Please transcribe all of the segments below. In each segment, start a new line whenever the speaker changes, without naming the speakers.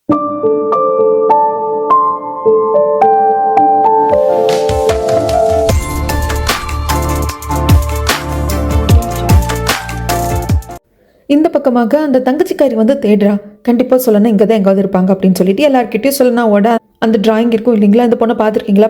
இந்த பக்கமாக அந்த தங்கச்சிக்காரி வந்து தேடுறா. கண்டிப்பாக சொல்லணும் இங்கே தான் எங்காவது இருப்பாங்க அப்படின்னு சொல்லிட்டு எல்லாருக்கிட்டையும் சொல்லனாவோட அந்த டிராயிங் இருக்கும் இல்லைங்களா, இந்த பொண்ணை பார்த்துருக்கீங்களா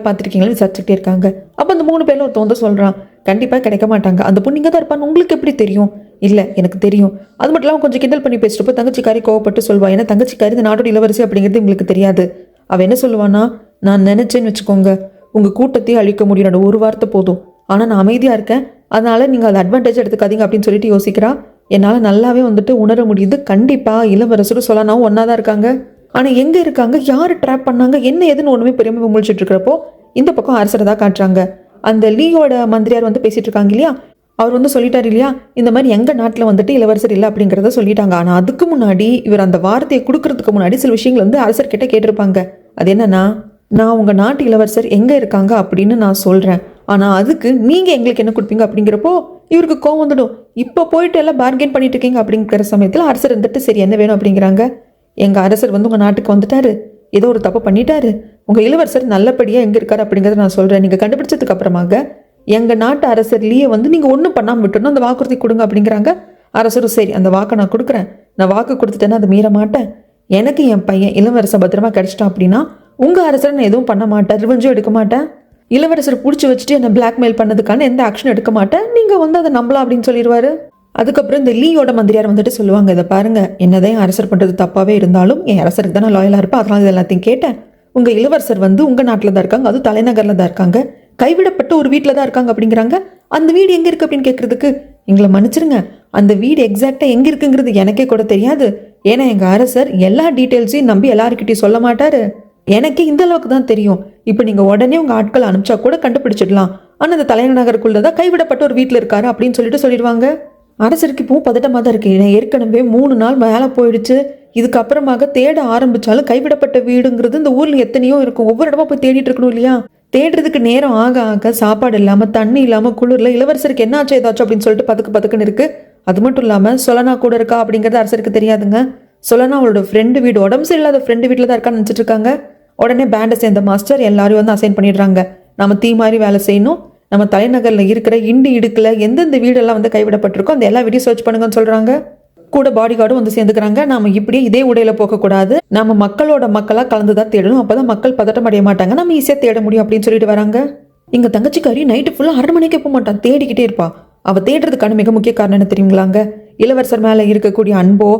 விசாரிச்சுட்டே இருக்காங்க. அப்போ அந்த 3 பேரில் ஒருத்தன் வந்து சொல்கிறான், கண்டிப்பாக கிடைக்க மாட்டாங்க, அந்த பொண்ணு இங்கே தான் இருப்பான்னு உங்களுக்கு எப்படி தெரியும்? இல்லை எனக்கு தெரியும். அது மட்டும் இல்லாமல் கொஞ்சம் கிண்டல் பண்ணி பேசிட்டு போய் தங்கச்சிக்காரி கோவப்பட்டு சொல்வா, ஏன்னா தங்கச்சிக்காரி இந்த நாட்டோட இளவரசி அப்படிங்கிறது உங்களுக்கு தெரியாது. அவள் என்ன சொல்லுவான்னா, நான் நினச்சேன்னு வச்சுக்கோங்க உங்கள் கூட்டத்தையே அழிக்க முடியும், ஒரு வார்த்தை போதும், ஆனால் நான் அமைதியாக இருக்கேன், அதனால் நீங்கள் அதை அட்வான்டேஜ் எடுத்துக்காதீங்க அப்படின்னு சொல்லிட்டு யோசிக்கிறா. என்னால் நல்லாவே வந்துட்டு உணர முடியுது, கண்டிப்பாக இளவரசரும் சொல்லனாவும் ஒன்றா தான் இருக்காங்க. ஆனால் எங்கே இருக்காங்க, யார் ட்ராப் பண்ணாங்க, என்ன ஏதுன்னு ஒன்றுமே பெருமை முழிச்சிட்டு இருக்கிறப்போ இந்த பக்கம் அரசரை தான் காட்டுறாங்க. அந்த லீயோட மந்திரியார் வந்து பேசிகிட்டு இருக்காங்க இல்லையா, அவர் வந்து சொல்லிட்டார் இல்லையா, இந்த மாதிரி எங்கள் நாட்டில் வந்துட்டு இளவரசர் இல்லை அப்படிங்கிறத சொல்லிட்டாங்க. ஆனால் அதுக்கு முன்னாடி இவர் அந்த வார்த்தையை கொடுக்கறதுக்கு முன்னாடி சில விஷயங்கள் வந்து அரசர்கிட்ட கேட்டிருப்பாங்க. அது என்னன்னா, நான் உங்கள் நாட்டு இளவரசர் எங்கே இருக்காங்க அப்படின்னு நான் சொல்கிறேன், ஆனால் அதுக்கு நீங்கள் எங்களுக்கு என்ன கொடுப்பீங்க அப்படிங்கிறப்போ இவருக்கு கோவம் வந்துடும். இப்போ போயிட்டு எல்லாம் பார்கெயின் பண்ணிட்டு இருக்கீங்க அப்படிங்கிற சமயத்தில் அரசர் இருந்துட்டு சரி என்ன வேணும் அப்படிங்கிறாங்க. எங்கள் அரசர் வந்து உங்கள் நாட்டுக்கு வந்துட்டாரு, ஏதோ ஒரு தப்பு பண்ணிட்டாரு, உங்கள் இளவரசர் நல்லபடியாக எங்கே இருக்காரு அப்படிங்கிறத நான் சொல்கிறேன். நீங்கள் கண்டுபிடிச்சதுக்கு அப்புறமாக எங்கள் நாட்டு அரசர் லீயை வந்து நீங்கள் ஒன்றும் பண்ணாமல் விட்டுணும், அந்த வாக்குறுதி கொடுங்க அப்படிங்கிறாங்க. அரசரும் சரி அந்த வாக்கை நான் கொடுக்குறேன், நான் வாக்கு கொடுத்துட்டேன்னா அதை மீற மாட்டேன், எனக்கு என் பையன் இளவரசர் பத்திரமா கிடைச்சிட்டான் அப்படின்னா உங்கள் அரசரை நான் எதுவும் பண்ண மாட்டேன், ரிவெஞ்சும் எடுக்க மாட்டேன், இளவரசர் பிடிச்சி வச்சுட்டு என்னை பிளாக்மெயில் பண்ணதுக்கான எந்த ஆக்ஷன் எடுக்க மாட்டேன், நீங்கள் வந்து அதை நம்பலாம் அப்படின்னு சொல்லிடுவாரு. அதுக்கப்புறம் இந்த லீயோட மந்திரியார் வந்துட்டு சொல்லுவாங்க, இதை பாருங்க, என்னதான் என் அரசர் பண்ணுறது தப்பாகவே இருந்தாலும் என் அரசருக்கு தான் நான் லாயலாக இருப்பேன், அதனால இது எல்லாத்தையும் கேட்டேன். உங்கள் இளவரசர் வந்து உங்கள் நாட்டில் தான் இருக்காங்க, அதுவும் தலைநகரில் தான் இருக்காங்க, கைவிடப்பட்ட ஒரு வீட்டில் தான் இருக்காங்க அப்படிங்கிறாங்க. அந்த வீடு எங்கே இருக்குது அப்படின்னு கேட்குறதுக்கு, எங்களை மன்னிச்சிருங்க, அந்த வீடு எக்ஸாக்டாக எங்கே இருக்குங்கிறது எனக்கே கூட தெரியாது, ஏன்னா எங்கள் அரசர் எல்லா டீட்டெயில்ஸையும் நம்பி எல்லாருக்கிட்டையும் சொல்ல மாட்டார், எனக்கு இந்த அளவுக்கு தான் தெரியும், இப்போ நீங்கள் உடனே உங்கள் ஆட்களை அனுப்பிச்சா கூட கண்டுபிடிச்சிடலாம், ஆனால் அந்த தலைநகருக்குள்ளே தான் கைவிடப்பட்ட ஒரு வீட்டில் இருக்காரு அப்படின்னு சொல்லிடுவாங்க. அரசருக்கு இப்போ பதட்டமாக தான் இருக்குது, ஏன்னா ஏற்கனவே 3 நாள் மேலே போயிடுச்சு, இதுக்கப்புறமாக தேட ஆரம்பித்தாலும் கைவிடப்பட்ட வீடுங்கிறது இந்த ஊரில் எத்தனையோ இருக்கும், ஒவ்வொரு இடமா போய் தேடிட்டு இருக்கணும் இல்லையா, தேடுறதுக்கு நேரம் ஆக ஆக சாப்பாடு இல்லாமல் தண்ணி இல்லாமல் குளிரில் இளவரசருக்கு என்ன ஆச்சு ஏதாச்சும் அப்படின்னு சொல்லிட்டு பதுக்குன்னு இருக்குது. அது மட்டும் இல்லாமல் சொலனா கூட இருக்கா அப்படிங்கிறது அரசருக்கு தெரியாதுங்க. சொலனா அவளோட ஃப்ரெண்டு வீடு, உடம்பு சரியில்லாத ஃப்ரெண்டு வீட்டில் தான் இருக்கான்னு நினச்சிட்டு இருக்காங்க. உடனே பேண்டை சேர்ந்த மாஸ்டர் எல்லாரும் வந்து அசைன் பண்ணிடுறாங்க, நம்ம தீ மாதிரி வேலை செய்யணும், நம்ம தலைநகரில் இருக்கிற இடுக்கில் எந்தெந்த வீடெல்லாம் வந்து கைவிடப்பட்டிருக்கோ அந்த எல்லா வீடியோ சர்ச் பண்ணுங்கன்னு சொல்கிறாங்க. கூட பாடி கார்டும் வந்து சேர்ந்துக்கிறாங்க. நாம இப்படியே இதே உடையில போகக்கூடாது, நம்ம மக்களோட மக்களாக கலந்து தான் தேடணும், அப்போ தான் மக்கள் பதட்டம் அடைய மாட்டாங்க, நம்ம ஈஸியாக தேட முடியும் அப்படின்னு சொல்லிட்டு வராங்க. இங்கே தங்கச்சிக்காரி நைட்டு ஃபுல்லாக 1/2 மணிக்கே போக மாட்டான், தேடிக்கிட்டே இருப்பா. அவள் தேடுறதுக்கான மிக முக்கிய காரணம் என்ன தெரியுங்களாங்க, இளவரசர் மேலே இருக்கக்கூடிய அன்போ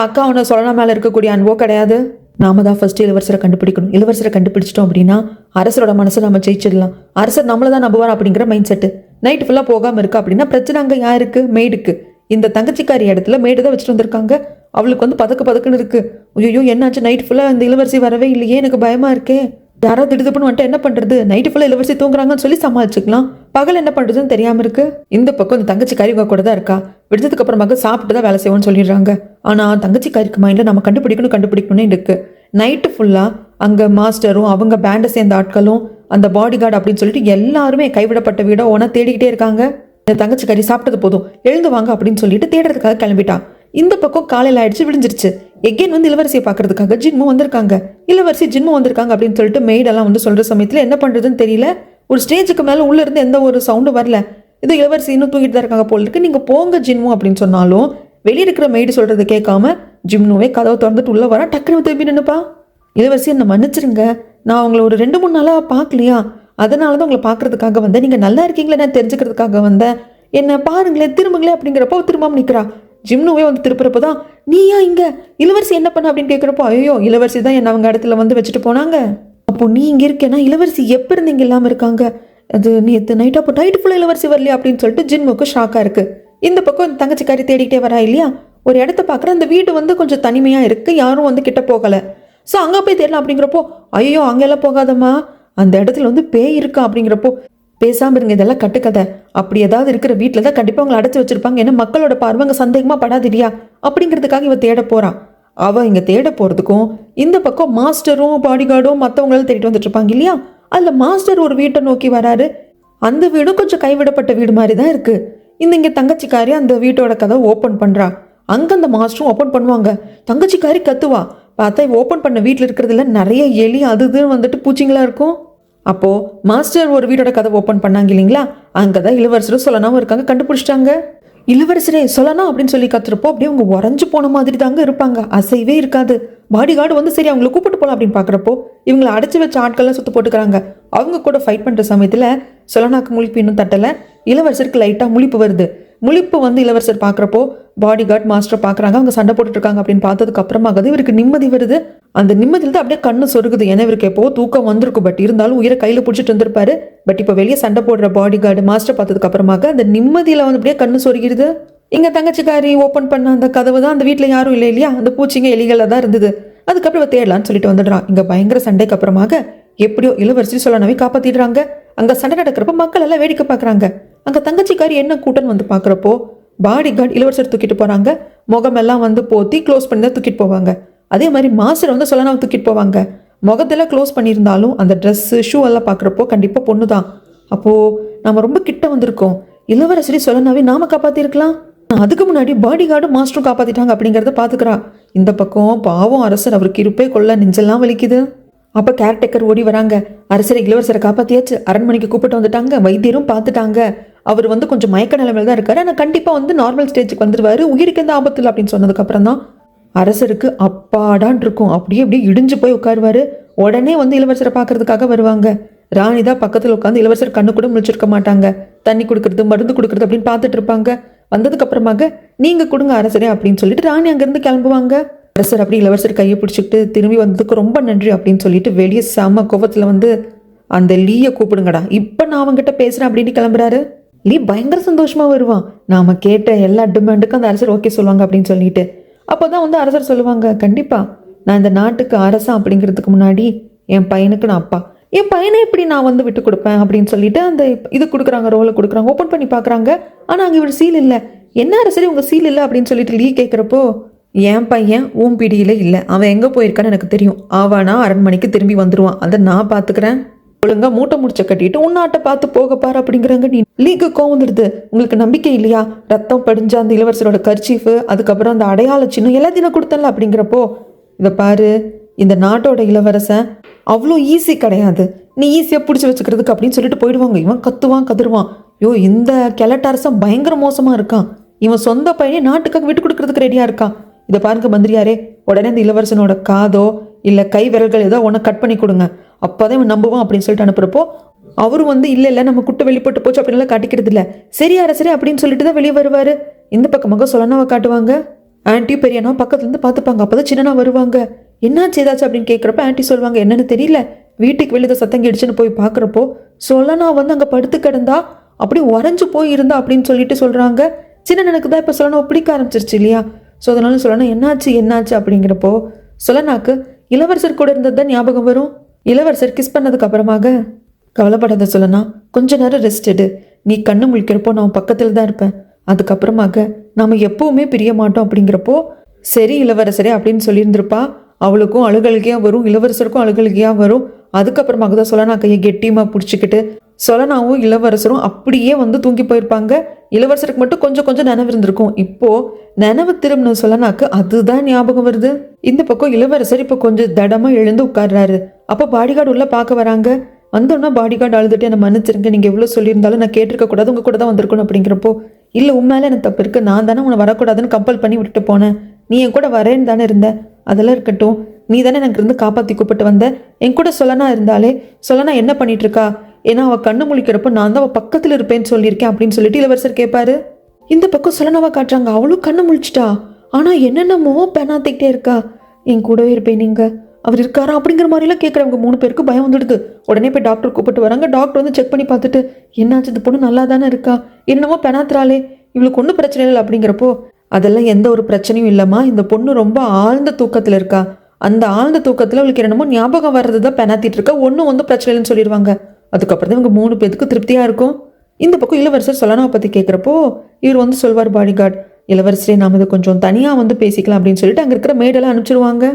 அக்கா அவனை சொல்லனா மேலே இருக்கக்கூடிய அன்போ கிடையாது. நாம தான் ஃபர்ஸ்ட் இளவரசரை கண்டுபிடிக்கணும், இளவரசரை கண்டுபிடிச்சிட்டோம் அப்படின்னா அரசரோட மனசை நம்ம ஜெயிச்சிடலாம், அரசர் நம்மளை தான் நம்புவார் அப்படிங்கிற மைண்ட் செட்டு. நைட்டு ஃபுல்லாக போகாமல் இருக்கா அப்படின்னா பிரச்சனை அங்கே யாருக்கு, மெய்டுக்கு. இந்த தங்கச்சிக்காரி இடத்துல மேடு தான் வச்சுட்டு வந்திருக்காங்க, அவளுக்கு வந்து பதக்குன்னு இருக்கு. ஐயோ என்னாச்சு, நைட் ஃபுல்லாக இந்த இளவரசி வரவே இல்லையே, எனக்கு பயமா இருக்கே, யாராவது திடுதுப்புன்னு வந்துட்டு என்ன பண்றது, நைட்டு ஃபுல்லாக இளவரசி தூங்குறாங்கன்னு சொல்லி சமாளிச்சுக்கலாம், பகல் என்ன பண்றதுன்னு தெரியாம இருக்கு. இந்த பக்கம் இந்த தங்கச்சிக்காரி கூட தான் இருக்கா, விடுறதுக்கு அப்புறமாக சாப்பிட்டு தான் வேலை செய்வோம்னு சொல்லிடுறாங்க. ஆனா தங்கச்சிக்காரிக்கு மைண்ட்ல நம்ம கண்டுபிடிக்கணும்னு இருக்கு. நைட்டு ஃபுல்லா அங்க மாஸ்டரும் அவங்க பேண்டை சேர்ந்த ஆட்களும் அந்த பாடி கார்டு அப்படின்னு சொல்லிட்டு எல்லாருமே கைவிடப்பட்ட வீடோ ஒன்னா தேடிக்கிட்டே இருக்காங்க. இந்த தங்கச்சிக்காரி சாப்பிட்டது போதும் எழுந்து வாங்க அப்படின்னு சொல்லிட்டு தேடுறதுக்காக கிளம்பிட்டான். இந்த பக்கம் காலையில் ஆயிடுச்சு, விடிஞ்சிருச்சு. எகெயின் வந்து இளவரசியை பார்க்கறதுக்காக ஜின்மு வந்திருக்காங்க. இளவரசி ஜின்மு வந்திருக்காங்க அப்படின்னு சொல்லிட்டு மெய்டெல்லாம் வந்து சொல்ற சமயத்தில் என்ன பண்றதுன்னு தெரியல. ஒரு ஸ்டேஜுக்கு மேலே உள்ள இருந்து எந்த ஒரு சவுண்டும் வரல. இது இளவரசி இன்னும் தூங்கிட்டு தான் இருக்காங்க போல இருக்கு. நீங்க போங்க ஜின்மு அப்படின்னு சொன்னாலும் வெளியே இருக்கிற மெய்டு சொல்றது கேட்காம ஜிம்னுவே கதவை திறந்துட்டு உள்ள வர, டக்குனு திரும்பி நின்னுப்பா. இளவரசி என்னை மன்னிச்சிருங்க, நான் உங்களை ஒரு 2-3 நாளாக பார்க்கலையா, அதனால தான் உங்களை பார்க்கறதுக்காக வந்தேன், நீங்கள் நல்லா இருக்கீங்களே நான் தெரிஞ்சுக்கிறதுக்காக வந்தேன், என்ன பாருங்களேன் திரும்புங்களே அப்படிங்கிறப்போ திரும்பாமல் நிற்கிறா. ஜிம்னுவே வந்து திருப்புறப்போ தான், நீயா இங்கே, இளவரசி என்ன பண்ண அப்படின்னு கேட்குறப்போ, ஐயோ இளவரசி தான் என்ன அவங்க இடத்துல வந்து வச்சுட்டு போனாங்க, அப்போ நீ இங்கே இருக்கேன்னா இளவரசி எப்போ இருந்து இங்கே இல்லாமல் இருக்காங்க, அது நேற்று நைட், அப்போ நைட்டு ஃபுல்லாக இளவரசி வரலையா அப்படின்னு சொல்லிட்டு ஜின்முக்கு ஷாக்காக இருக்குது. இந்த பக்கம் தங்கச்சிக்காரி தேடிக்கிட்டே வரா இல்லையா, ஒரு இடத்த பார்க்குற, அந்த வீடு வந்து கொஞ்சம் தனிமையாக இருக்குது, யாரும் வந்து கிட்ட போகலை. ஸோ அங்கே போய் தேடலாம் அப்படிங்கிறப்போ, ஐயோ அங்கெல்லாம் போகாதம்மா, அந்த இடத்துல வந்து பேய் இருக்கா அப்படிங்கிறப்போ, பேசாமல் இருங்க, இதெல்லாம் கட்டுக்கதை, அப்படி ஏதாவது இருக்கிற வீட்டில் தான் கண்டிப்பாக அவங்களை அடைச்சி வச்சிருப்பாங்க, ஏன்னா மக்களோட பார்வைங்க சந்தேகமாக படாது இல்லையா அப்படிங்கிறதுக்காக இவ தேட போகிறான். அவள் இங்கே தேட போகிறதுக்கும் இந்த பக்கம் மாஸ்டரும் பாடி கார்டும் மற்றவங்களால தேடிட்டு வந்துட்டு இருப்பாங்க இல்லையா, அதில் மாஸ்டர் ஒரு வீட்டை நோக்கி வராரு. அந்த வீடும் கொஞ்சம் கைவிடப்பட்ட வீடு மாதிரி தான் இருக்குது. இங்கே தங்கச்சிக்காரி அந்த வீட்டோட கதை ஓப்பன் பண்ணுறா. அங்கே அந்த மாஸ்டரும் ஓப்பன் பண்ணுவாங்க. தங்கச்சிக்காரி கத்துவா, பார்த்தா ஓப்பன் பண்ண வீட்டில் இருக்கிறதுல நிறைய எலி அது இதுன்னு வந்துட்டு பூச்சிங்களா இருக்கும். அப்போது மாஸ்டர் ஒரு வீடோட கதை ஓப்பன் பண்ணாங்க இல்லைங்களா, அங்கே தான் இளவரசரும் சொல்லனாவும் இருக்காங்க, கண்டுபிடிச்சிட்டாங்க. இளவரசரே சொல்லணும் அப்படின்னு சொல்லி கத்துறப்போ அப்படியே அவங்க உறைஞ்சு போன மாதிரி தாங்க இருப்பாங்க, அசைவே இருக்காது. பாடி கார்டு வந்து சரி அவங்கள கூப்பிட்டு போகலாம் அப்படின்னு பார்க்குறப்போ இவங்களை அடைச்சி வச்ச ஆட்கள்லாம் சுற்று போட்டுக்கிறாங்க. அவங்க கூட ஃபைட் பண்ணுற சமயத்தில் சொல்லனாக்கு முழிப்பு இன்னும் தட்டலை. இளவரசருக்கு லைட்டாக முழிப்பு வருது. முழிப்பு வந்து இளவரசர் பார்க்குறப்போ பாடி கார்டு மாஸ்டர் பார்க்குறாங்க, அவங்க சண்டை போட்டுட்டு இருக்காங்க அப்படின்னு பார்த்ததுக்கு அப்புறமாகது இவருக்கு நிம்மதி வருது. அந்த நிம்மதியில் தான் அப்படியே கண்ணு சொருகுது. ஏன்னா இவருக்கு எப்போ தூக்கம் வந்திருக்கும், பட் இருந்தாலும் உயிரை கையில் பிடிச்சிட்டு வந்திருப்பாரு. பட் இப்போ வெளியே சண்டை போடுற பாடி கார்டு மாஸ்டர் பார்த்ததுக்கு அப்புறமாக அந்த நிம்மதியில் வந்து அப்படியே கண்ணு சொருகிறது. இங்கே தங்கச்சிக்காரி ஓப்பன் பண்ண அந்த கதவு தான் அந்த வீட்டில் யாரும் இல்லை இல்லையா, அந்த பூச்சிங்க எலிகளில் தான் இருந்தது. அதுக்கப்புறம் தேடலான்னு சொல்லிட்டு வந்துடுறான். இங்கே பயங்கர சண்டைக்கு அப்புறமாக எப்படியோ இளவரசி சொல்லனாவே காப்பாற்றிடுறாங்க. அங்கே சண்டை நடக்கிறப்ப மக்கள் எல்லாம் வேடிக்கை பார்க்குறாங்க. அங்கே தங்கச்சிக்காரி என்ன கூட்டன்னு வந்து பார்க்குறப்போ பாடி கார்டு இளவரசர் தூக்கிட்டு போகிறாங்க. முகமெல்லாம் வந்து போத்தி க்ளோஸ் பண்ணி தான் தூக்கிட்டு போவாங்க. அதே மாதிரி மாஸ்டர் வந்து சொல்லனாவை தூக்கிட்டு போவாங்க. முகத்தெல்லாம் க்ளோஸ் பண்ணியிருந்தாலும் அந்த ட்ரெஸ்ஸு ஷூ எல்லாம் பார்க்குறப்போ கண்டிப்பாக பொண்ணு தான். அப்போது நம்ம ரொம்ப கிட்ட வந்திருக்கோம், இளவரசரி சொல்லனாவே நாம காப்பாற்றிருக்கலாம். அதுக்கு முன்னாடி பாடி கார்டு மாஸ்டரும் காப்பாற்றிட்டாங்க அப்படிங்கிறத பார்த்துக்கிறா. இந்த பக்கம் பாவம் அரசர், அவருக்கு இருப்பே கொள்ள நெஞ்செல்லாம் வலிக்குது. அப்போ கேர்டேக்கர் ஓடி வராங்க. அரசரை இளவரசரை காப்பாற்றியாச்சு, அரண்மனைக்கு கூப்பிட்டு வந்துட்டாங்க, வைத்தியரும் பார்த்துட்டாங்க. அவர் வந்து கொஞ்சம் மயக்க நிலைமையில் தான் இருக்காரு, ஆனால் கண்டிப்பாக வந்து நார்மல் ஸ்டேஜுக்கு வந்துடுவார், உயிருக்கு எந்த ஆபத்து இல்லை அப்படின்னு சொன்னதுக்கப்புறம் தான் அரசருக்கு அப்பாடான் இருக்கும். அப்படியே அப்படியே இடிஞ்சு போய் உட்காருவார். உடனே வந்து இளவரசரை பார்க்கறதுக்காக வருவாங்க. ராணி தான் பக்கத்தில் உட்காந்து இளவரசர் கண்ணு கூட முழிச்சிருக்க மாட்டாங்க. தண்ணி கொடுக்குறது மருந்து கொடுக்குறது அப்படின்னு பார்த்துட்டு இருப்பாங்க. வந்ததுக்கு அப்புறமாக நீங்கள் கொடுங்க அரசரே அப்படின்னு சொல்லிட்டு ராணி அங்கேருந்து கிளம்புவாங்க. அரசர் அப்படி இளவரசர் கையை பிடிச்சிக்கிட்டு திரும்பி வந்ததுக்கு ரொம்ப நன்றி அப்படின்னு சொல்லிட்டு வெளியே செம கோபத்தில் வந்து அந்த லீயை கூப்பிடுங்கடா, இப்போ நான் அவங்ககிட்ட பேசுகிறேன் அப்படின்னு கிளம்புறாரு. லீ பயங்கர சந்தோஷமாக வருவான். நாம் கேட்ட எல்லா டிமாண்டுக்கும் அந்த அரசர் ஓகே சொல்லுவாங்க அப்படின்னு சொல்லிட்டு. அப்போ தான் வந்து அரசர் சொல்லுவாங்க, கண்டிப்பாக நான் இந்த நாட்டுக்கு அரசன் அப்படிங்கிறதுக்கு முன்னாடி என் பையனுக்கு நான் அப்பா, என் பையனை எப்படி நான் வந்து விட்டு கொடுப்பேன் அப்படின்னு சொல்லிட்டு அந்த இது கொடுக்குறாங்க, ரோலை கொடுக்குறாங்க. ஓப்பன் பண்ணி பார்க்குறாங்க. ஆனால் அங்கே இவர் சீல் இல்லை. என்ன அரசரே உங்கள் சீல் இல்லை அப்படின்னு சொல்லிட்டு லீ கேட்குறப்போ, என் பையன் உன் பிடியில் இல்லை, அவன் எங்கே போயிருக்கான்னு எனக்கு தெரியும், அவனா அரண்மனைக்கு திரும்பி வந்துடுவான், அதை நான் பார்த்துக்கிறேன், ஒழுங்கா மூட்டை முடிச்ச கட்டிட்டு உன்னாட்டை பார்த்து போக பாரு அப்படிங்கிறாங்க. நீ லீக்கு கோவம் வந்துடுது. உங்களுக்கு நம்பிக்கை இல்லையா, ரத்தம் படிஞ்ச அந்த இளவரசரோட கர்ச்சீஃபு, அதுக்கப்புறம் அந்த அடையாள சின்னம் எல்லாத்தையும் நான் கொடுத்தல அப்படிங்கிறப்போ, இதை பாரு, இந்த நாட்டோட இளவரசன் அவ்வளோ ஈஸி கிடையாது, நீ ஈஸியாக பிடிச்சி வச்சுக்கிறதுக்கு அப்படின்னு சொல்லிட்டு போயிடுவாங்க. இவன் கத்துவான் கதருவான், ஐயோ இந்த கிழட்டரசன் பயங்கர மோசமாக இருக்கான், இவன் சொந்த பையனே நாட்டுக்காக விட்டு கொடுக்கறதுக்கு ரெடியாக இருக்கான். இதை பாருங்க மந்திரியாரே, உடனே இந்த இளவரசனோட காதோ இல்லை கை விரல்கள் ஏதோ ஒன்று கட் பண்ணி கொடுங்க, அப்போதான் இவன் நம்புவான் அப்படின்னு சொல்லிட்டு அனுப்புறப்போ அவரும் வந்து இல்லை நம்ம குட்டை வெளிப்பட்டு போச்சு அப்படின்லாம் காட்டிக்கிறது இல்லை, சரி அரசரே அப்படின்னு சொல்லிட்டு தான் வெளியே வருவார். இந்த பக்கமாக சொல்லனாவை காட்டுவாங்க. ஆன்ட்டி பெரியனா பக்கத்துலேருந்து பார்த்துப்பாங்க. அப்போ தான் சின்னனா வருவாங்க. என்னாச்சு ஏதாச்சு அப்படின்னு கேட்குறப்ப ஆன்ட்டி சொல்லுவாங்க, என்னன்னு தெரியல, வீட்டுக்கு வெளியே சத்தம் கிடிச்சுன்னு போய் பார்க்குறப்போ சொல்லனா வந்து அங்கே படுத்து கிடந்தா அப்படி உறைஞ்சு போய் இருந்தா அப்படின்னு சொல்லிட்டு சொல்கிறாங்க. சின்னனுக்கு தான் இப்போ சொல்லனா பிடிக்க ஆரம்பிச்சிருச்சு இல்லையா, ஸோ அதனால சொல்லனா என்னாச்சு அப்படிங்கிறப்போ சொல்லனாக்கு இளவரசர் கூட இருந்தது தான் ஞாபகம் வரும். இளவரசர் கிஸ் பண்ணதுக்கு அப்புறமாக, கவலைப்படாத சொல்லனா, கொஞ்ச நேரம் ரெஸ்ட் எடு, நீ கண்ணு முழிக்கிறப்போ நான் பக்கத்தில் தான் இருப்பேன், அதுக்கப்புறமாக நாம் எப்பவுமே பிரிய மாட்டோம் அப்படிங்கிறப்போ சரி இளவரசரே அப்படின்னு சொல்லியிருந்திருப்பா. அவளுக்கும் அழுகழுகையாக வரும், இளவரசருக்கும் அழுகழுகையாக வரும். அதுக்கப்புறமாக தான் சொல்லனா கையை கெட்டியமாக பிடிச்சிக்கிட்டு சொல்லனாவும் இளவரசரும் அப்படியே வந்து தூங்கி போயிருப்பாங்க. இளவரசருக்கு மட்டும் கொஞ்சம் நினைவு இருந்திருக்கும். இப்போ நினைவு திரும்பின சொல்லனாக்கு அதுதான் ஞாபகம் வருது. இந்த பக்கம் இளவரசர் இப்போ கொஞ்சம் தடமா எழுந்து உட்கார்றாரு. அப்போ பாடிகார்டு உள்ள பார்க்க வராங்க. வந்தோன்னா பாடிகார்டு அழுதுட்டு என்னை மன்னிச்சிருங்க, நீங்கள் எவ்வளோ சொல்லியிருந்தாலும் நான் கேட்டிருக்க கூடாது, உங்க கூட தான் வந்திருக்கணும் அப்படிங்கிறப்போ, இல்லை உண்மையில எனக்கு தப்பு இருக்கு, நான் தானே உன்னை வரக்கூடாதுன்னு கம்பல் பண்ணி விட்டுட்டு போனேன், நீ என் கூட வரேன்னு தானே இருந்த, அதெல்லாம் இருக்கட்டும், நீ தானே எனக்கு இருந்து காப்பாற்றி கூப்பிட்டு வந்த, என் கூட சொல்லனா இருந்தாலே சொல்லனா என்ன பண்ணிட்டு இருக்கா, ஏன்னா அவள் கண்ணு முழிக்கிறப்போ நான் தான் அவள் பக்கத்தில் இருப்பேன்னு சொல்லியிருக்கேன் அப்படின்னு சொல்லிட்டு இளவரசர் கேட்பாரு. இந்த பக்கம் சொல்லனாவா காட்டுறாங்க, அவளும் கண்ணு முழிச்சிட்டா, ஆனால் என்னென்னமோ பெணாத்திக்கிட்டே இருக்கா, என் கூடவே இருப்பேன் நீங்கள், அவர் இருக்காரா அப்படிங்கிற மாதிரிலாம் கேட்குறவங்க 3 பேருக்கு பயம் வந்துடுது. உடனே போய் டாக்டர் கூப்பிட்டு வராங்க. டாக்டர் வந்து செக் பண்ணி பார்த்துட்டு, என்னாச்சு இந்த பொண்ணு நல்லா தானே இருக்கா, என்னமோ பெணாத்துறாளே, இவளுக்கு ஒன்றும் பிரச்சனை இல்லை அப்படிங்கிறப்போ, அதெல்லாம் எந்த ஒரு பிரச்சனையும் இல்லைம்மா, இந்த பொண்ணு ரொம்ப ஆழ்ந்த தூக்கத்தில் இருக்கா, அந்த ஆழ்ந்த தூக்கத்தில் அவளுக்கு என்னமோ ஞாபகம் வர்றது தான் பெணாத்திட்டு இருக்கா, ஒன்றும் வந்து பிரச்சனை இல்லைன்னு சொல்லிடுவாங்க. அதுக்கப்புறம் தான் இவங்க 3 பேருக்கு திருப்தியாக இருக்கும். இந்த பக்கம் இளவரசர் சொல்லனாவை பற்றி கேட்குறப்போ இவர் வந்து சொல்வார் பாடிகார்டு, இளவரசரே நாம் இதை கொஞ்சம் தனியாக வந்து பேசிக்கலாம் அப்படின்னு சொல்லிட்டு அங்கே இருக்கிற மேடெல்லாம் அனுப்பிச்சிருவாங்க.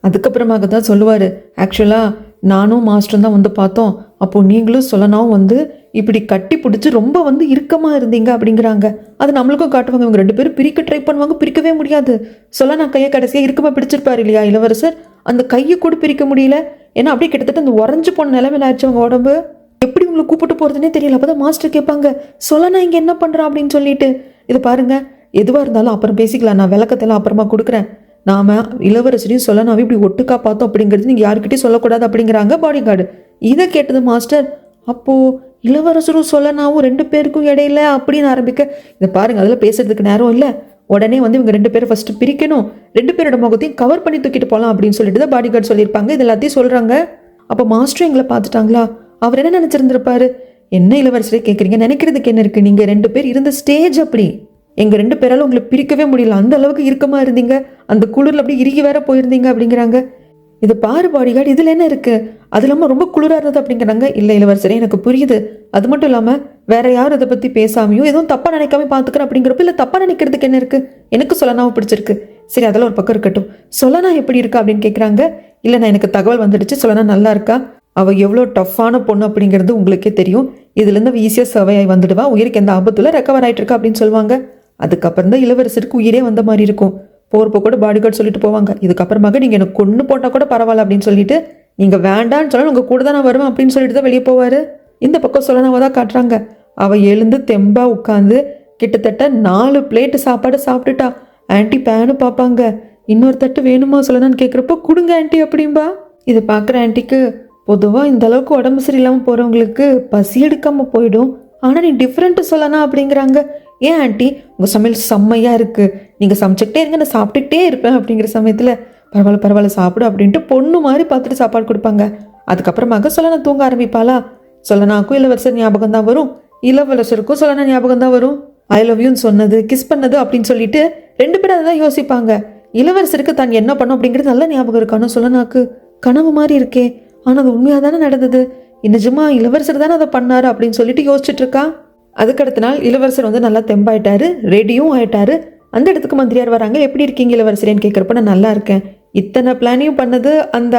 அதுக்கப்புறமாக தான் சொல்லுவார், ஆக்சுவலாக நானும் மாஸ்டரும் தான் வந்து பார்த்தோம், அப்போது நீங்களும் சொல்லனாவும் வந்து இப்படி கட்டி பிடிச்சி ரொம்ப வந்து இறுக்கமாக இருந்தீங்க அப்படிங்கிறாங்க. அது நம்மளுக்கும் காட்டுவாங்க. இவங்க 2 பேரும் பிரிக்க ட்ரை பண்ணுவாங்க, பிரிக்கவே முடியாது. சொல்லனா கையை கடைசியாக இறுக்கமாக பிடிச்சிருப்பார் இல்லையா இளவரசர், அந்த கையை கூட பிரிக்க முடியல. ஏன்னா அப்படியே கிட்டத்தட்ட அந்த உறைஞ்சு போன நிலைமையில ஆச்சு அவங்க உடம்பு. எப்படி உங்களை கூப்பிட்டு போகிறதுனே தெரியல. அப்போ தான் மாஸ்டர் கேட்பாங்க, சொல்லனா இங்கே என்ன பண்ணுறான் அப்படின்னு சொல்லிட்டு. இது பாருங்க, எதுவாக இருந்தாலும் அப்புறம் பேசிக்கலாம், நான் விளக்கத்தெல்லாம் அப்புறமா கொடுக்குறேன். நாம இளவரசரையும் சொல்லனாவே இப்படி ஒட்டுக்கா பார்த்தோம் அப்படிங்கிறது நீங்கள் யாருக்கிட்டையும் சொல்லக்கூடாது அப்படிங்கிறாங்க பாடி கார்டு. இதை கேட்டது மாஸ்டர், அப்போது இளவரசரும் சொல்லனாவும் 2 பேருக்கும் இடையில அப்படின்னு ஆரம்பிக்க, இதை பாருங்க அதில் பேசுறதுக்கு நேரம் இல்லை. உடனே வந்து இவங்க 2 பேரும் ஃபர்ஸ்ட் பிரிக்கணும், 2 பேரோட முகத்தையும் கவர் பண்ணி தூக்கிட்டு போகலாம் அப்படின்னு சொல்லிட்டு தான் பாடி கார்டு சொல்லியிருப்பாங்க. இது எல்லாத்தையும் சொல்கிறாங்க. அப்போ மாஸ்டர் எங்களை பார்த்துட்டாங்களா? அவர் என்ன நினச்சிருந்துருப்பாரு? என்ன இளவரசரே கேட்குறீங்க, நினைக்கிறதுக்கு என்ன இருக்குது? நீங்கள் 2 பேர் இருந்த ஸ்டேஜ் அப்படி. எங்கள் 2 பேரால் உங்களை பிரிக்கவே முடியல, அந்த அளவுக்கு இறுக்கமாக இருந்தீங்க, அந்த குளிரில் அப்படியே இறுகி வேற போயிருந்தீங்க அப்படிங்கிறாங்க. இது பாரு பாடிகார்டு, இதில் என்ன இருக்குது? அது இல்லாமல் ரொம்ப குளிராக இருந்தது அப்படிங்கிறாங்க. இல்லை இளவரசரே, எனக்கு புரியுது. அது மட்டும் இல்லாமல் வேற யாரும் இதை பற்றி பேசாமையும் எதுவும் தப்பாக நினைக்காம பார்த்துக்கிறேன் அப்படிங்கிறப்ப, இல்லை தப்பாக நினைக்கிறதுக்கு என்ன இருக்குது? எனக்கு சொல்லனாவும் பிடிச்சிருக்கு. சரி, அதெல்லாம் ஒரு பக்கம் இருக்கட்டும். சொல்லனா எப்படி இருக்கா அப்படின்னு கேட்குறாங்க. இல்லை, நான் எனக்கு தகவல் வந்துடுச்சு, சொல்லனா நல்லா இருக்கா. அவள் எவ்வளோ டஃப்பான பொண்ணு அப்படிங்கிறது உங்களுக்கே தெரியும். இதுலேருந்து அவள் ஈஸியாக சர்வை ஆகி வந்துடுவா, உயிருக்கு எந்த ஆபத்துல ரெக்கவர் ஆகிட்டு இருக்கா அப்படின்னு சொல்லுவாங்க. அதுக்கப்புறம் தான் இளவரசருக்கு உயிரே வந்த மாதிரி இருக்கும். போகிறப்போ கூட பாடி கார்டு சொல்லிட்டு போவாங்க, இதுக்கப்புறமாக நீங்கள் எனக்கு கொன்று போட்டால் கூட பரவாயில்ல அப்படின்னு சொல்லிட்டு, நீங்கள் வேண்டான்னு சொன்னால் உங்கள் கூட தான் நான் வருவேன் அப்படின்னு சொல்லிட்டு தான் வெளியே போவார். இந்த பக்கம் சொல்லனாவ தான் காட்டுறாங்க. அவள் எழுந்து தெம்பா உட்காந்து கிட்டத்தட்ட 4 பிளேட்டு சாப்பாடு சாப்பிட்டுட்டா. ஆன்ட்டி பேனு பார்ப்பாங்க, இன்னொரு தட்டு வேணுமா சொல்லணும்னு கேட்குறப்போ, கொடுங்க ஆன்ட்டி அப்படின்பா. இதை பார்க்குற ஆன்ட்டிக்கு, பொதுவாக இந்த அளவுக்கு உடம்பு சரியில்லாமல் போகிறவங்களுக்கு பசி எடுக்காமல் போயிடும், ஆனால் நீ டிஃப்ரெண்ட்டு சொல்லணும் அப்படிங்கிறாங்க. ஏன் ஆன்ட்டி, உங்கள் சமையல் செம்மையாக இருக்குது, நீங்கள் சமைச்சிக்கிட்டே இருங்க, நான் சாப்பிட்டுக்கிட்டே இருப்பேன் அப்படிங்கிற சமயத்தில், பரவாயில்ல பரவாயில்ல சாப்பிடு அப்படின்ட்டு பொண்ணு மாதிரி பார்த்துட்டு சாப்பாடு கொடுப்பாங்க. அதுக்கப்புறமாக சொல்லனா தூங்க ஆரம்பிப்பாளா. சொல்லனாக்கும் இளவரசர் ஞாபகம் தான் வரும், இளவரசருக்கும் சொல்லனா ஞாபகம் தான் வரும். ஐ லவ் யூன்னு சொன்னது, கிஸ் பண்ணது அப்படின்னு சொல்லிட்டு 2 பேரும் அதை தான் யோசிப்பாங்க. இளவரசருக்கு தான் என்ன பண்ணும் அப்படிங்கிறது நல்லா ஞாபகம் இருக்கு. ஆனால் சொல்லனாக்கு கனவு மாதிரி இருக்கே, ஆனால் அது உண்மையாக தானே நடந்தது, நிஜமா இளவரசர் தானே அதை பண்ணாரு அப்படின்னு சொல்லிட்டு யோசிச்சுட்டு இருக்கா. அதுக்கடுத்த நாள் இளவரசர் வந்து நல்லா தெம்பாயிட்டாரு, ரெடியும் ஆயிட்டாரு. அந்த இடத்துக்கு மந்திரியார் வராங்க. எப்படி இருக்கீங்க இளவரசரேன்னு கேட்குறப்ப, நான் நல்லா இருக்கேன். இத்தனை பிளானையும் பண்ணது அந்த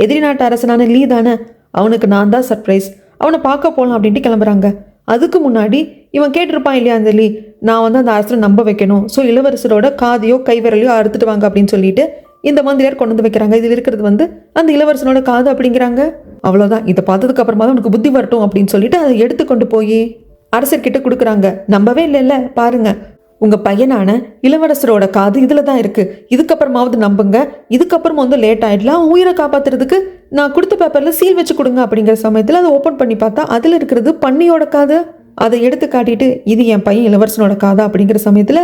எதிரி நாட்டு அரசனான லீ தானே, அவனுக்கு நான் தான் சர்ப்ரைஸ், அவனை பார்க்க போகலாம் அப்படின்ட்டு கிளம்புறாங்க. அதுக்கு முன்னாடி இவன் கேட்டிருப்பான் இல்லையா அந்த லீ, நான் வந்து அந்த அரசரை நம்ப வைக்கணும், ஸோ இளவரசரோட காதையோ கைவிரலையோ அறுத்துட்டு வாங்க அப்படின்னு சொல்லிட்டு இந்த மந்திரியார் கொண்டு வந்து வைக்கிறாங்க. இதில் இருக்கிறது வந்து அந்த இளவரசனோட காது அப்படிங்கிறாங்க. அவ்வளோதான், இதை பார்த்ததுக்கு அப்புறமா தான் உனக்கு புத்தி வரட்டும் அப்படின்னு சொல்லிட்டு அதை எடுத்து கொண்டு போய் அரசர்கிட்ட கொடுக்குறாங்க. நம்பவே இல்லைல்ல, பாருங்க உங்கள் பையனான இளவரசரோட காது இதில் தான் இருக்குது, இதுக்கப்புறமாவது நம்புங்க, இதுக்கப்புறமா வந்து லேட் ஆகிடலாம், உயிரை காப்பாற்றுறதுக்கு நான் கொடுத்த பேப்பரில் சீல் வச்சு கொடுங்க அப்படிங்கிற சமயத்தில் அதை ஓப்பன் பண்ணி பார்த்தா அதில் இருக்கிறது பன்னியோட காது. அதை எடுத்து காட்டிட்டு, இது என் பையன் இளவரசனோட காதா அப்படிங்கிற சமயத்தில்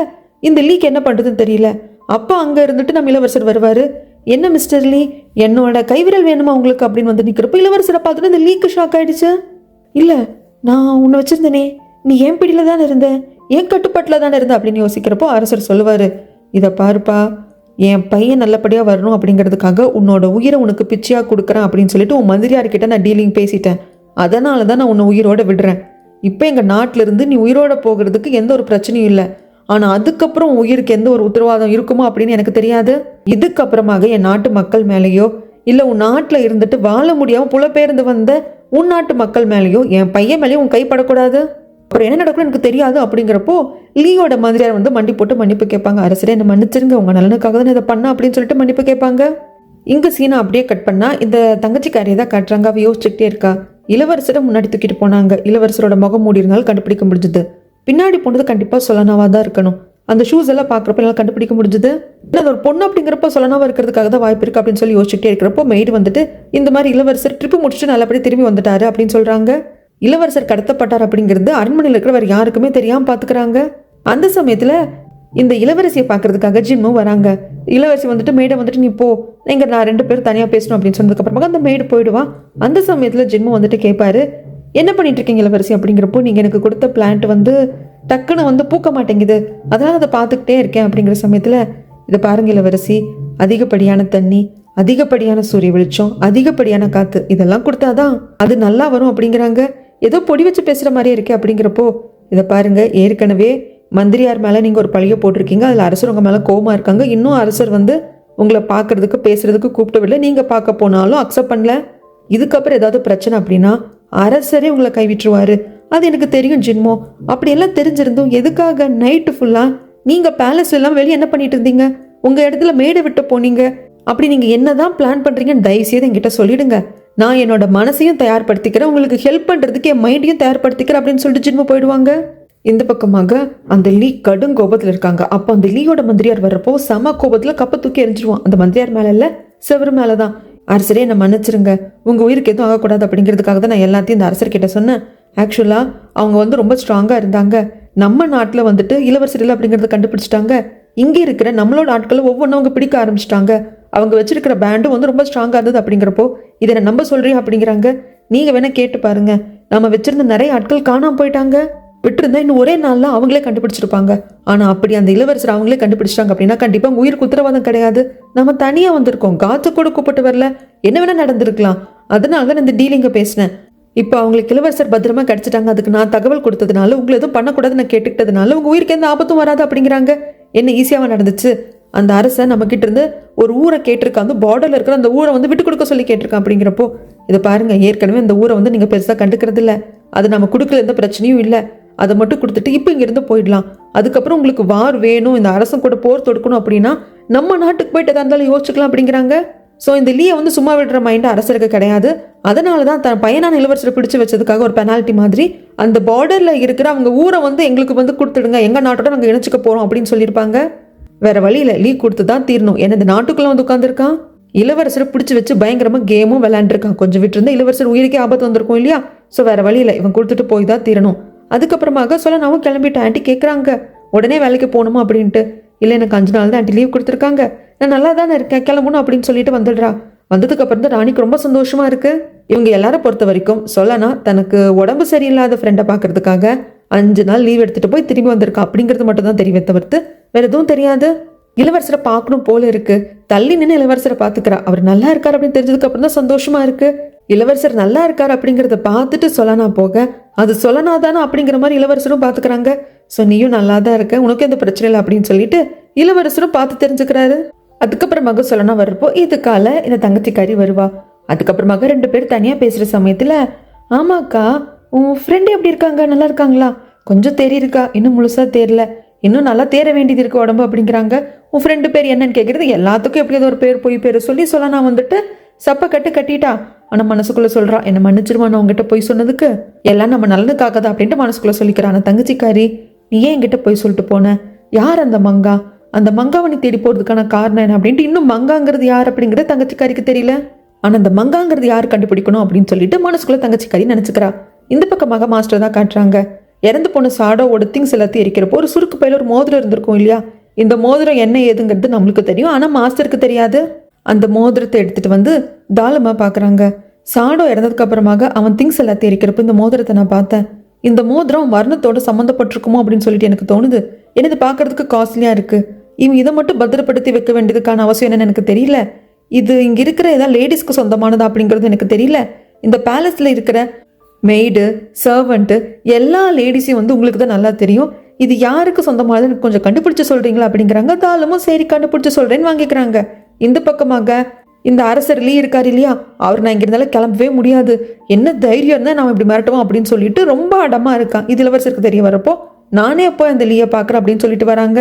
இந்த லீக் என்ன பண்ணுறதுன்னு தெரியல. அப்போ அங்கே இருந்துட்டு நம்ம இளவரசர் வருவார். என்ன மிஸ்டர் லீ, என்னோட கைவிரல் வேணுமா உங்களுக்கு அப்படின்னு வந்து நிற்கிறப்ப இளவரசரை பார்த்துட்டு இந்த லீக்கு ஷாக் ஆகிடுச்சு. இல்லை, நான் உன்னை வச்சுருந்தேனே, நீ ஏன் பிடியில் தானே இருந்த, ஏன் கட்டுப்பாட்டில் தானே இருந்த அப்படின்னு யோசிக்கிறப்போ அரசர் சொல்லுவார், இதை பாருப்பா, என் பையன் நல்லபடியாக வரணும் அப்படிங்கிறதுக்காக உன்னோட உயிரை உனக்கு பிச்சையாக கொடுக்குறேன் அப்படின்னு சொல்லிட்டு உன் மந்திரியார்கிட்ட நான் டீலிங் பேசிட்டேன், அதனால தான் நான் உன்னை உயிரோட விடுறேன். இப்போ எங்கள் நாட்டிலிருந்து நீ உயிரோட போகிறதுக்கு எந்த ஒரு பிரச்சனையும் இல்லை, ஆனால் அதுக்கப்புறம் உயிருக்கு எந்த ஒரு உத்தரவாதம் இருக்குமோ அப்படின்னு எனக்கு தெரியாது. இதுக்கப்புறமாக என் நாட்டு மக்கள் மேலேயோ இல்லை உன் நாட்டில் இருந்துட்டு வாழ முடியாமல் புலப்பெயர்ந்து வந்த உன் நாட்டு மக்கள் மேலேயோ என் பையன் மேலேயும் உன் கைப்படக்கூடாது, அப்புறம் என்ன நடக்கும்னு எனக்கு தெரியாது அப்படிங்கிறப்போ லீயோட மந்திரியார் வந்து மண்டி போட்டு மன்னிப்பு கேட்பாங்க. அரசரே என்ன மன்னிச்சிருங்க, உங்கள் நலனுக்காக தான் இதை பண்ண அப்படின்னு சொல்லிட்டு மன்னிப்பு கேட்பாங்க. இங்கே சீனை அப்படியே கட் பண்ணால் இந்த தங்கச்சிக்காரியை தான் காட்டுறாங்க. அவள் யோசிச்சுக்கிட்டே இருக்கா. இளவரசரை முன்னாடி தூக்கிட்டு போனாங்க, இளவரசரோட முகம் மூடி இருந்தாலும் கண்டுபிடிக்க முடிஞ்சுது. பின்னாடி போனது கண்டிப்பாக சொல்லனாவாக தான் இருக்கணும். அந்த ஷூஸ் எல்லாம் பார்க்குறப்ப என்னால் கண்டுபிடிக்க முடிஞ்சுது. இல்லை அது ஒரு பொண்ணு அப்படிங்கிறப்ப சொல்லனாவாக இருக்கிறதுக்காக தான் வாய்ப்பு இருக்குது அப்படின்னு சொல்லி யோசிச்சுட்டே இருக்கிறப்போ மெய்டு வந்துட்டு இந்த மாதிரி இளவரசர் ட்ரிப்பு முடிச்சுட்டு நல்லபடி திரும்பி வந்துட்டாரு அப்படின்னு சொல்கிறாங்க. இளவரசர் கடத்தப்பட்டார் அப்படிங்கிறது அரண்மனையில் இருக்கிற வேறு யாருக்குமே தெரியாமல் பார்த்துக்கிறாங்க. அந்த சமயத்தில் இந்த இளவரசியை பார்க்கறதுக்காக ஜின்மும் வராங்க. இளவரசி வந்துட்டு மெய்டை வந்துட்டு நீ போ, எங்கள் நான் 2 பேரும் தனியாக பேசணும் அப்படின்னு சொன்னதுக்கப்புறமா அந்த மெய்டு போயிடுவா. அந்த சமயத்தில் ஜின்மு வந்துட்டு கேட்பாரு, என்ன பண்ணிட்டு இருக்கீங்க இளவரசி அப்படிங்கிறப்போ, நீங்கள் எனக்கு கொடுத்த பிளான்ட் வந்து டக்குன்னு வந்து பூக்க மாட்டேங்குது, அதனால் அதை பார்த்துக்கிட்டே இருக்கேன் அப்படிங்கிற சமயத்தில், இதை பாருங்க இளவரசி, அதிகப்படியான தண்ணி, அதிகப்படியான சூரிய வெளிச்சம், அதிகப்படியான காற்று இதெல்லாம் கொடுத்தாதான் அது நல்லா வரும் அப்படிங்கிறாங்க. ஏதோ பொடி வச்சு பேசுகிற மாதிரியே இருக்கே அப்படிங்கிறப்போ, இதை பாருங்க, ஏற்கனவே மந்திரியார் மேலே நீங்கள் ஒரு பழியை போட்டிருக்கீங்க, அதில் அரசர் உங்கள் மேலே கோவமாக இருக்காங்க, இன்னும் அரசர் வந்து உங்களை பார்க்கறதுக்கு பேசுறதுக்கு கூப்பிட்டவில்லை, நீங்கள் பார்க்க போனாலும் அக்செப்ட் பண்ணல, இதுக்கப்புறம் ஏதாவது பிரச்சனை அப்படின்னா அரசரே உங்களை கைவிட்டுருவாரு, அது எனக்கு தெரியும் ஜின்மோ. அப்படியெல்லாம் தெரிஞ்சிருந்தும் எதுக்காக நைட்டு ஃபுல்லாக நீங்கள் பேலஸ் எல்லாம் வெளியே என்ன பண்ணிட்டு இருந்தீங்க, உங்கள் இடத்துல மேடை விட்டு போனீங்க, அப்படி நீங்கள் என்னதான் பிளான் பண்ணுறீங்கன்னு தயவுசெய்து என்கிட்ட சொல்லிடுங்க. நான் என்னோட மனசையும் தயார்படுத்திக்கிறேன், உங்களுக்கு ஹெல்ப் பண்ணுறதுக்கு என் மைண்டையும் தயார்படுத்திக்கிறேன் அப்படின்னு சொல்லிட்டு ஜிம்மு போயிடுவாங்க. இந்த பக்கமாக அந்த லீ கடும் கோபத்தில் இருக்காங்க. அப்போ அந்த லீயோட மந்திரியார் வர்றப்போ செம கோபத்தில் கப்பை தூக்கி எரிஞ்சிருவான். அந்த மந்திரியார் மேலே இல்லை, செவரு மேலே தான். அரசரே என்னை மன்னிச்சிருங்க, உங்கள் உயிருக்கு எதுவும் ஆகக்கூடாது அப்படிங்கிறதுக்காக தான் நான் எல்லாத்தையும் இந்த அரசர்கிட்ட சொன்னேன். ஆக்சுவலாக அவங்க ரொம்ப ஸ்ட்ராங்காக இருந்தாங்க. நம்ம நாட்டில் இளவரசர் இல்லை அப்படிங்கிறத கண்டுபிடிச்சிட்டாங்க. இங்கே இருக்கிற நம்மளோட ஆட்களை ஒவ்வொன்றவங்க பிடிக்க ஆரம்பிச்சிட்டாங்க. அவங்க வச்சிருக்கிற பேண்டும் ரொம்ப ஸ்ட்ராங்காக இருந்தது. அப்படிங்கிறப்போ இதை நான் நம்ப சொல்கிறேன் அப்படிங்கிறாங்க. நீங்கள் வேணா கேட்டு பாருங்க, நம்ம வச்சிருந்த நிறைய ஆட்கள் காணாமல் போயிட்டாங்க. விட்டுருந்தா இன்னும் ஒரே நாளில் அவங்களே கண்டுபிடிச்சிருப்பாங்க. ஆனால் அப்படி அந்த இளவரசர் அவங்களே கண்டுபிடிச்சிட்டாங்க அப்படின்னா கண்டிப்பாக உயிருக்கு உத்தரவாதம் கிடையாது. நம்ம தனியாக வந்திருக்கோம், காத்து கூட கூப்பிட்டு வரல, என்ன வேணா நடந்திருக்கலாம். அதனால தான் இந்த டீலிங்கை பேசினேன். இப்போ அவங்களுக்கு இளவரசர் பத்திரமா கிடைச்சிட்டாங்க. அதுக்கு நான் தகவல் கொடுத்ததுனால, உங்களை எதுவும் பண்ணக்கூடாதுன்னு நான் கேட்டுக்கிட்டதுனால உங்கள் உயிருக்கு எந்த ஆபத்தும் வராது அப்படிங்கிறாங்க. என்ன ஈஸியாக நடந்துச்சு? அந்த அரசன் நம்ம கிட்ட இருந்து ஒரு ஊரை கேட்டிருக்கான், அந்த பார்டர்ல இருக்கிற அந்த ஊரை விட்டு கொடுக்க சொல்லி கேட்டிருக்கான். அப்படிங்கிறப்போ இதை பாருங்க, ஏற்கனவே அந்த ஊரை நீங்கள் பெருசாக கண்டுக்கிறது இல்லை, அது நம்ம கொடுக்கல, எந்த பிரச்சனையும் இல்லை. அதை மட்டும் கொடுத்துட்டு இப்போ இங்கிருந்து போயிடலாம். அதுக்கப்புறம் உங்களுக்கு வார் வேணும், இந்த அரசன் கூட போர் தொடுக்கணும் அப்படின்னா நம்ம நாட்டுக்கு போயிட்டு எதா இருந்தாலும் யோசிச்சுக்கலாம் அப்படிங்கிறாங்க. ஸோ இந்த லீயை சும்மா விடுற மைண்ட் அரசருக்கு கிடையாது. அதனால தான் தன் பையனான இளவரசரை பிடிச்சு வச்சதுக்காக ஒரு பெனால்ட்டி மாதிரி அந்த பார்டரில் இருக்கிற அவங்க ஊரை எங்களுக்கு கொடுத்துடுங்க, எங்கள் நாட்டோட நாங்கள் இணைச்சிக்க போகிறோம் அப்படின்னு சொல்லியிருப்பாங்க. வேற வழியில் லீ கொடுத்து தான் தீரணும். ஏன்னா இந்த நாட்டுக்குள்ளே உட்காந்துருக்கான், இளவரசரை பிடிச்சி வச்சு பயங்கரமாக கேமும் விளையாண்டுருக்கான். கொஞ்சம் விட்டுருந்தா இளவரசர் உயிருக்கே ஆபத்து வந்திருக்கும் இல்லையா? ஸோ வேற வழியில் இவன் கொடுத்துட்டு போய் தான் தீரணும். அதுக்கப்புறமாக சொல்லனாவும் கிளம்பிட்டு ஆண்டி கேட்குறாங்க, உடனே வேலைக்கு போகணுமா அப்படின்ட்டு. இல்லை, எனக்கு 5 நாள் தான் ஆண்டி லீவ் கொடுத்துருக்காங்க, நான் நல்லா தானே இருக்கேன், கிளம்பணும் அப்படின்னு சொல்லிட்டு வந்துடுறா. வந்ததுக்கு அப்புறம் தான் ராணிக்கு ரொம்ப சந்தோஷமா இருக்கு. இவங்க எல்லாரும் பொறுத்த வரைக்கும் சொல்லனா தனக்கு உடம்பு சரியில்லாத ஃப்ரெண்டை பார்க்கறதுக்காக 5 நாள் லீவ் எடுத்துட்டு போய் திரும்பி வந்திருக்கா அப்படிங்கிறது மட்டும் தான் தெரியும் தவிர்த்து வேற எதுவும் தெரியாது. இளவரசரை பார்க்கணும் போல இருக்கு, தள்ளி நின்று இளவரசரை பார்த்துக்கிறா. அவர் நல்லா இருக்கார் அப்படின்னு தெரிஞ்சதுக்கு அப்புறம் தான் சந்தோஷமா இருக்கு. இளவரசர் நல்லா இருக்கார் அப்படிங்கிறத பார்த்துட்டு சொல்லனா போக அது சொல்லனா தானே அப்படிங்கிற மாதிரி இளவரசரும் பார்த்துக்கிறாங்க. ஸோ நீயும் நல்லா தான் இருக்க, உனக்கு எந்த பிரச்சனை இல்லை அப்படின்னு சொல்லிட்டு இளவரசரும் பார்த்து தெரிஞ்சுக்கிறாரு. அதுக்கப்புறமாக சொல்லனா வர்றப்போ இதுக்கால இந்த தங்கச்சிக்காரி வருவா. அதுக்கப்புறமாக 2 பேர் தனியாக பேசுகிற சமயத்தில், ஆமாக்கா உன் ஃப்ரெண்டு எப்படி இருக்காங்க, நல்லா இருக்காங்களா? கொஞ்சம் தேறியிருக்கா, இன்னும் முழுசாக தேரல, இன்னும் நல்லா தேர வேண்டியது இருக்கு உடம்பு அப்படிங்கிறாங்க. உன் ஃப்ரெண்டு பேர் என்னன்னு கேட்குறது, எல்லாத்துக்கும் எப்படியாவது ஒரு பேர் சொல்லி சொல்லனா சப்பை கட்டிட்டா. ஆனால் மனசுக்குள்ளே சொல்கிறா, என்னை மன்னிச்சிருமா நான் உங்ககிட்ட போய் சொன்னதுக்கு, எல்லாம் நம்ம நல்லதுக்காக தான் அப்படின்ட்டு மனசுக்குள்ளே சொல்லிக்கிறான். தங்கச்சிக்காரி, நீ ஏன் என்கிட்ட போய் சொல்லிட்டு போன? யார் அந்த மங்கா? அந்த மங்காவை நீ தேடி போகிறதுக்கான காரணம் என்ன அப்படின்ட்டு இன்னும் மங்காங்கிறது யார் அப்படிங்கிறது தங்கச்சிக்காரிக்கு தெரியல. ஆனால் அந்த மங்காங்கிறது யார் கண்டுபிடிக்கணும் அப்படின்னு சொல்லிட்டு மனசுக்குள்ளே தங்கச்சிக்காரி நினச்சிக்கிறா. இந்த பக்கமாக மாஸ்டர் தான் காட்டுறாங்க. இறந்து போன சாடோவோட திங்ஸ் எல்லாத்தையும் இருக்கிறப்போ ஒரு சுருக்கு பையில ஒரு மோதிரம் இருந்திருக்கும் இல்லையா? இந்த மோதிரம் என்ன ஏதுங்கிறது நம்மளுக்கு தெரியும், ஆனால் மாஸ்டருக்கு தெரியாது. அந்த மோதிரத்தை எடுத்துட்டு தாலமா பார்க்குறாங்க. சாடோ இறந்ததுக்கு அப்புறமாக அவன் திங்ஸ் எல்லாத்தையும் இருக்கிறப்ப இந்த மோதிரத்தை நான் பார்த்தேன். இந்த மோதிரம் வர்ணத்தோட சம்மந்தப்பட்டிருக்குமோ அப்படின்னு சொல்லிட்டு எனக்கு தோணுது. எனக்கு இது பார்க்கறதுக்கு காஸ்ட்லியாக இருக்கு. இவன் இதை மட்டும் பத்திரப்படுத்தி வைக்க வேண்டியதுக்கான அவசியம் என்னன்னு எனக்கு தெரியல. இது இங்கே இருக்கிற ஏதாவது லேடிஸ்க்கு சொந்தமானது அப்படிங்கிறது எனக்கு தெரியல. இந்த பேலஸில் இருக்கிற மெய்டு, சர்வெண்ட்டு எல்லா லேடிஸையும் உங்களுக்கு தான் நல்லா தெரியும். இது யாருக்கு சொந்தமானது எனக்கு கொஞ்சம் கண்டுபிடிச்சு சொல்கிறீங்களா அப்படிங்கிறாங்க. தாளமும் சரி கண்டுபிடிச்சு சொல்கிறேன்னு வாங்கிக்கிறாங்க. இந்த பக்கமாக இந்த அரசர் லீ இருக்கார் இல்லையா, அவர் நான் இங்கே இருந்தாலும் கிளம்பவே முடியாது, என்ன தைரியம் இருந்தால் நான் இப்படி மிரட்டுவோம் அப்படின்னு சொல்லிட்டு ரொம்ப அடமாக இருக்கான். இது இளவரசருக்கு தெரிய வரப்போ நானே அப்போ அந்த லீயை பார்க்குறேன் அப்படின்னு சொல்லிட்டு வராங்க.